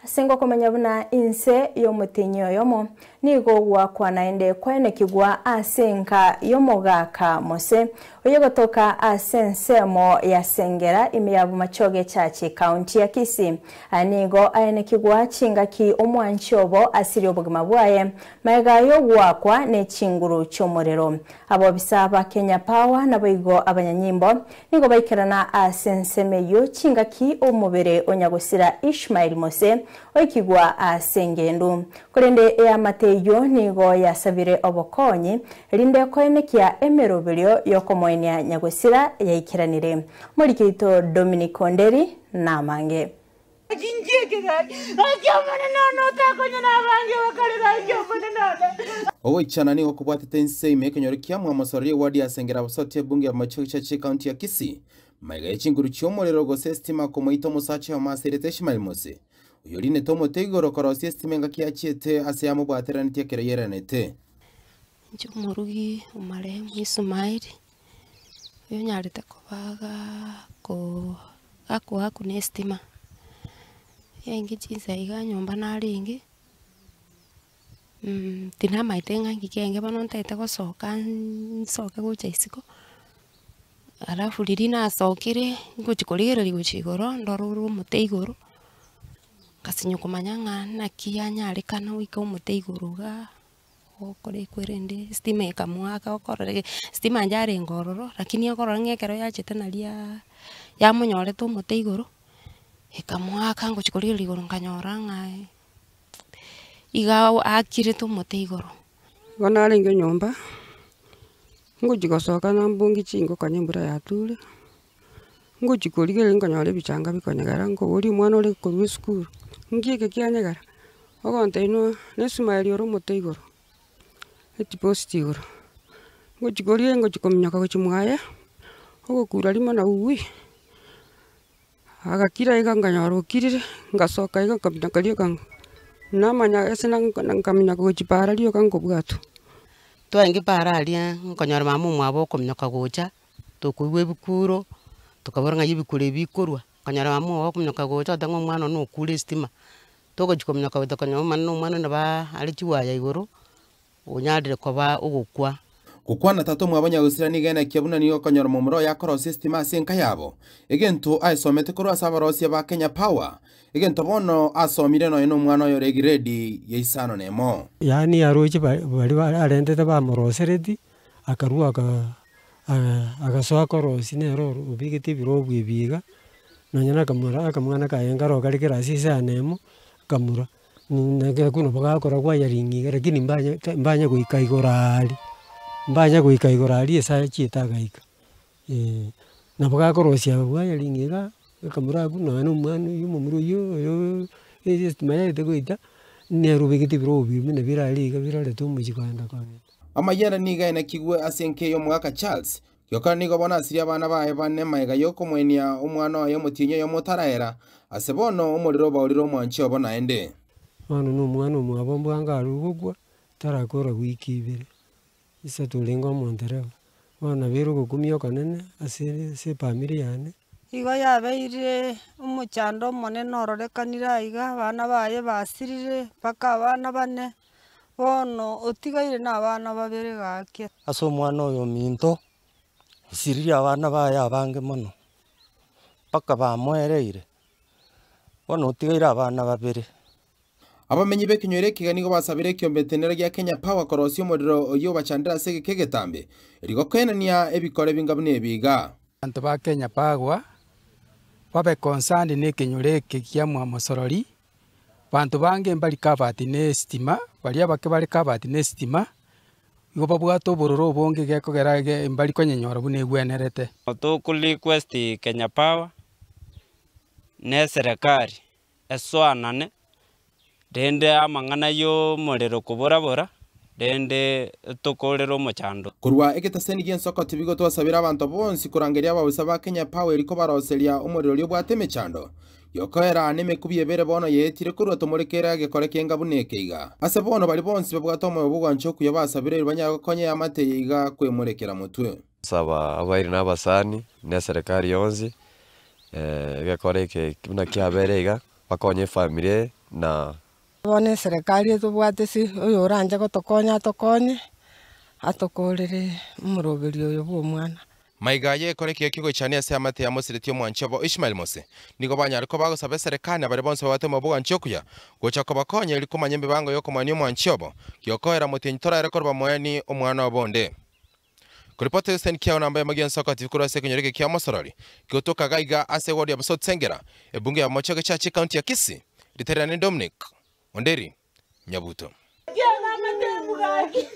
Asengo komenya buna inse yomutinyo yomo nigo gwakwa naende kwene kigwa asenka yomogaka mose oyogotoka asensemo ya Sengera imiyabu machoge chachi county ya Kisii anigo aene kigwa chingaki omwanchobo asiri obugima bwaye maiga yo gwakwa ne chinguru chomorero abo bisaba Kenya Power naboigo abanyanyimbo nigo baikirana asensemeyo chingaki omubere onyagusira Ishmael Mose oikigwa asengendu kurende ya mateyo nigo yasabire obokonyi linde koenekia emerobelyo yokomoenia nyagusira yaikiranire muri kito Dominic Onderi na mange Owe chana ni okubwatete nse imekenyorekia mu amasori wadi ya Sengera busote bunge ya machocha che county ya Kisii maiga echinguru cyomorero go sestima komoito musache wa maserete Ishmael Mose uyoline tomo tegoro korosi estimenga kiachete ase amubwateranite kereyeranete Murugi umare Ishmael yo nyarete kobaga ko aku nestima yengi chinsa iga nyomba naringi tina maitenga ngikenge banontaite gosoka gucha isiko alafu lirina asokire nguchikorigera guchigoro ndoruru umuteigoro kasinyo kumanyanga nakiyanya alikana wika umuteigoro ga okore kwerende stima ekamwaka okorere stima njare ngororo lakini okorora ngekero yachete nalia yamunyore to umuteigoro ekamwaka nguchikorigera igoro nganyora ngai iga akire to umuteigoro Wanarenge nyomba nguchigosoka nambungi chingo kanyembura yature nguchikorigera nganyore bichanga bikonyagara ngori mwana ore ku school ngike kyanyagara ogonte ino nesumari oro muteigoro eti postigoro nguchikoriye nguchikomnyaka guchimwaya ogokura lima na uwi agakira iga nganyoro kirire ngasoka iga kamna kaliyo kang namanya esena nkamnya guchipara liyo kango bwatu twangi paralia nkonyora mamu mwabo komnyoka gocha tokuwe bukuro tukaboranga yibikure bikorwa kanyara mamu wabo komnyoka gocha tango mwana no kule stima toko chikomnyoka bitakanyo mwana na ba ali chiwaya igoro unyadire koba ugukwa Kukwana tato mwabanya gusira nigena kiabuna niyo kanyora mumuro ya korosi estima asenka yabo egento aisomete koro asabarosi ba Kenya Power egento bono asomire no eno mwana yo regiredi yeisano nemo yani aroje bari arendete ba moroseredi akarua agasoa korosi nero ubigiti biro bwibiga nonyana kamura akamwana kayengaro karikira sisa nemo kamura nege kuno bagakora kwa yaringi lakini mbanya kuikaigorali mbanya kuikaigorali esa chitagaika na bagakorosia bwa yaringi ga kamura kuno anu mwana yumumuru yo estimaya tegoita nero bigiti biro bwimene birali ga birale tumujikanda kwa amayera niga ena kigwe asenke yo mwaka Charles yoka nigo bona asiria bana bae bane maiga yoko mwenia umwana yo mutinyo yo mutaraera asebono umuriro bauriro mwanchi obona ende Mwana no mwana mwabombo angaru gugwa tarakora wiki ibere isa tulingo montereva mwana biro gukumyo kanene asire se family yane igo yabeire umuchando monene ororekanira iga bana baye basirire paka abana bane bono otigaire na abana babere gake aso mwana oyo minto isiriri abana baye abange mono paka bamwereire bono otigaire abana babere abamenyi bekinywere kiganigo basabire kyombetenera gya Kenya Power korosi umuriro oyo bachandira sege kegetambe erigo kwenania ebikore bingabune biga Anto ba Kenya Power babe concerned ne kinyure kya mu amosorori bantu bange mbali kabati ne stima bali abake bali kabati ne stima igo babwato bororo bonge gekogerage mbali konyenyora bune gwenerete to request Kenya Power ne serikali eswanane dende amangana yo morero kuborabora dende tokorero mochando kurwa egetaseni gensoko tibigo twasabira abantu bonsi kurangeria ababusa ba Kenya Power eriko baroseria umuriro lyo bwateme chando yokoera aneme kubyebere bono yetire kurwa tomurekera gekore kenga bunekeiga ase bono bali bonsi babwato mu bugwancho kuyo basabire banyago konye amateiga kwemurekera mutwe saba abairi n'abasani ne serikali yonzi gekore ke kibuna kyaberega bakonye family na bone serikali etubwatesi uyu uranje gotokonya tokonye atokorere umuroberi uyu bw'omwana maigaye korekia kigo chania ase amate ya mosiretio mwanchobo Ishmael Mose nigo banyariko bagosaba serikali abare bonse batemo bwanchokuya gocha ko bakonye iri kumanya mbibango yo kumanya mwanchobo kiokoera mutinyi torare korba moyani omwana obonde kuripota Hussein Kiao namba ya Magian Soko TV kura se kinyoreke kia Mosorori kiotoka gaiga ase ward ya Basot Sengera ebunge ya Mochoge Chachi county ya Kisii Literani Dominic Onderi Nyabuto